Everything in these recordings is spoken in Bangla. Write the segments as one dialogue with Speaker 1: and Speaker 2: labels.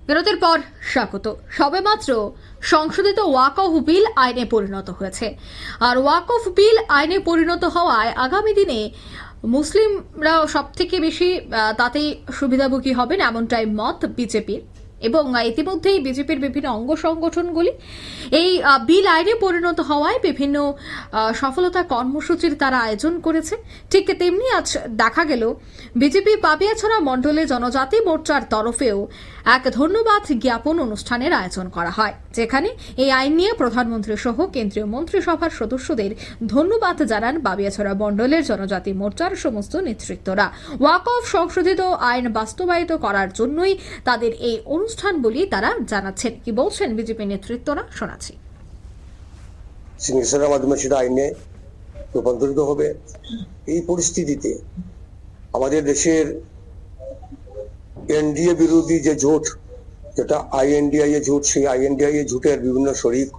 Speaker 1: বিরতির পর স্বাগত। সবেমাত্র সংশোধিত ওয়াকফ বিল আইনে পরিণত হয়েছে। আর ওয়াকফ বিল আইনে পরিণত হওয়ায় আগামী দিনে মুসলিমরা সব থেকে বেশি তাতেই সুবিধাভোগী হবেন, এমনটাই মত বিজেপির। এবং ইতিমধ্যেই বিজেপির বিভিন্ন অঙ্গ সংগঠনগুলি এই বিল আইনে পরিণত হওয়ায় বিভিন্ন সফলতা কর্মসূচির তারা আয়োজন করেছে। ঠিক তেমনি আজ দেখা গেল বিজেপি পাপিয়াছড়া মণ্ডলে জনজাতি মোর্চার তরফেও এক ধন্যবাদ জ্ঞাপন অনুষ্ঠানের আয়োজন করা হয়, যেখানে এই আইন নিয়ে প্রধানমন্ত্রী সহ কেন্দ্রীয় মন্ত্রিসভার সদস্যদের ধন্যবাদ জানান পাপিয়াছড়া মণ্ডলের জনজাতি মোর্চার সমস্ত নেতৃত্বরা। ওয়াকফ সংশোধিত আইন বাস্তবায়িত করার জন্যই তাদের এই অনুষ্ঠান বলি তারা জানাচ্ছেন। কি বলছেন বিজেপি নেতৃত্বরা, শোনাচ্ছি।
Speaker 2: সিগনেচারের মাধ্যমে সেটা আইনে রূপান্তরিত হবে। এই পরিস্থিতিতে আমাদের দেশের এনডিএ বিরোধী যে জোট, যেটা আইএনডিআই এ জোট, সেই আইএনডিআই এ জোটের বিভিন্ন শরিক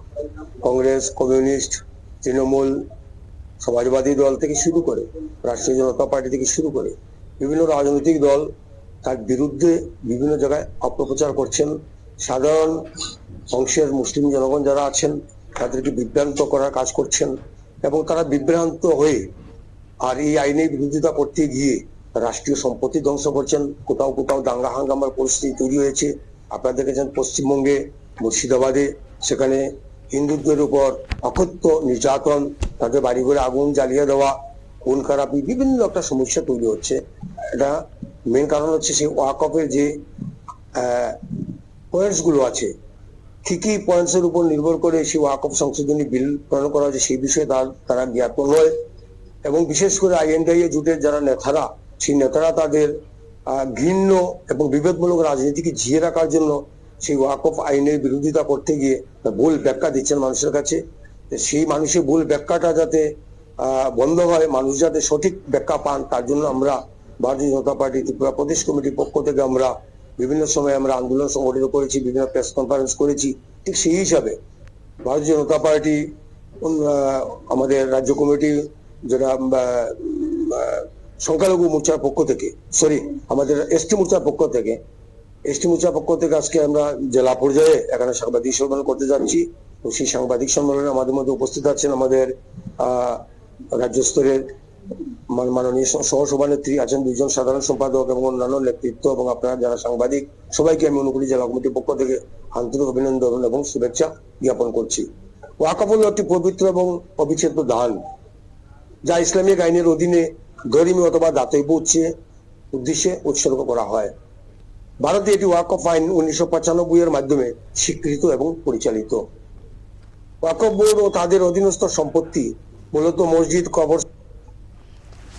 Speaker 2: কংগ্রেস, কমিউনিস্ট, তৃণমূল, সমাজবাদী দল থেকে শুরু করে রাষ্ট্রীয় জনতা পার্টি থেকে শুরু করে বিভিন্ন রাজনৈতিক দল তার বিরুদ্ধে বিভিন্ন জায়গায় অপপ্রচার করছেন। সাধারণ অংশের মুসলিম জনগণ যারা আছেন তাদেরকে বিভ্রান্ত করার কাজ করছেন এবং তারা বিভ্রান্ত হয়ে আর এই আইনের বিরোধিতা করতে গিয়ে রাষ্ট্রীয় সম্পত্তি ধ্বংস করছেন। কোথাও কোথাও দাঙ্গা হাঙ্গামার পরিস্থিতি তৈরি হয়েছে। আপনারা দেখেছেন পশ্চিমবঙ্গে মুর্শিদাবাদে, সেখানে হিন্দুদের উপর অকথ্য নির্যাতন, তাদের বাড়ি ঘরে আগুন জ্বালিয়ে দেওয়া, খুন খারাপি, বিভিন্ন একটা সমস্যা তৈরি হচ্ছে। এটা মেন কারণ হচ্ছে সেই ওয়াকফের যে পয়েন্টস গুলো আছে, কি কি পয়েন্টস এর উপর নির্ভর করে সেই ওয়াকফ সংশোধনী বিল প্রণয়ন করা হয়েছে সেই বিষয়ে তারা জ্ঞাত নয়। এবং বিশেষ করে আইএনডিআই জোটের যারা নেতারা, সেই নেতারা তাদের ঘৃণ্য এবং বিভেদমূলক রাজনীতিকে জিয়ে রাখার জন্য সেই ওয়াকফ আইনের বিরোধিতা করতে গিয়ে ভুল ব্যাখ্যা দিচ্ছেন মানুষের কাছে। সেই মানুষের ভুল ব্যাখ্যাটা যাতে বন্ধ হয়, মানুষ যাতে সঠিক ব্যাখ্যা পান, তার জন্য আমরা ভারতীয় জনতা পার্টি ত্রিপুরা প্রদেশ কমিটির পক্ষ থেকে আমরা বিভিন্ন সময় আমরা আন্দোলন সংগঠিত করেছি, বিভিন্ন প্রেস কনফারেন্স করেছি। ঠিক সেই হিসাবে ভারতীয় জনতা পার্টি আমাদের রাজ্য কমিটি, যেটা সংখ্যালঘু মোর্চার পক্ষ থেকে, আমাদের এসটি মোর্চার পক্ষ থেকে আজকে আমরা জেলা পর্যায়ে এখানে সাংবাদিক সম্মেলন করতে যাচ্ছি। তো সেই সাংবাদিক সম্মেলনে আমাদের মধ্যে উপস্থিত আছেন আমাদের রাজ্য স্তরের মাননীয় সহসভানেত্রী, আছেন দুইজন সাধারণ সম্পাদক এবং অন্যান্য নেতৃত্ব, এবং আপনারা যারা সাংবাদিক, সবাইকে আমি অনুকূলী জেলা কমিটির পক্ষ থেকে আন্তরিক অভিনন্দন এবং শুভেচ্ছা জ্ঞাপন করছি। ওয়াকফ হল একটি পবিত্র এবং অবিচ্ছেদ্য দান, যা ইসলামিক আইনের অধীনে ধর্মীয় অথবা দাতব্য উদ্দেশ্যে উৎসর্গ করা হয়। ভারতে এটি ওয়াকফ আইন 1995 এর মাধ্যমে স্বীকৃত এবং পরিচালিত। ওয়াকফ বোর্ড ও তাদের অধীনস্থ সম্পত্তি মূলত মসজিদ, কবর।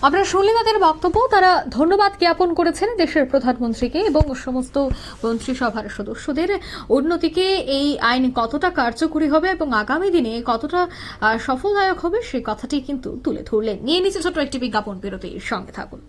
Speaker 1: আমরা শুনলে তাদের বক্তব্য। তারা ধন্যবাদ জ্ঞাপন করেছেন দেশের প্রধানমন্ত্রীকে এবং সমস্ত মন্ত্রিসভার সদস্যদের। উন্নতিকে এই আইন কতটা কার্যকরী হবে এবং আগামী দিনে কতটা সফলদায়ক হবে সেই কথাটি কিন্তু তুলে ধরলেন। নিয়ে নিচে ছোট্ট একটি বিজ্ঞাপন বিরতির সঙ্গে থাকুন।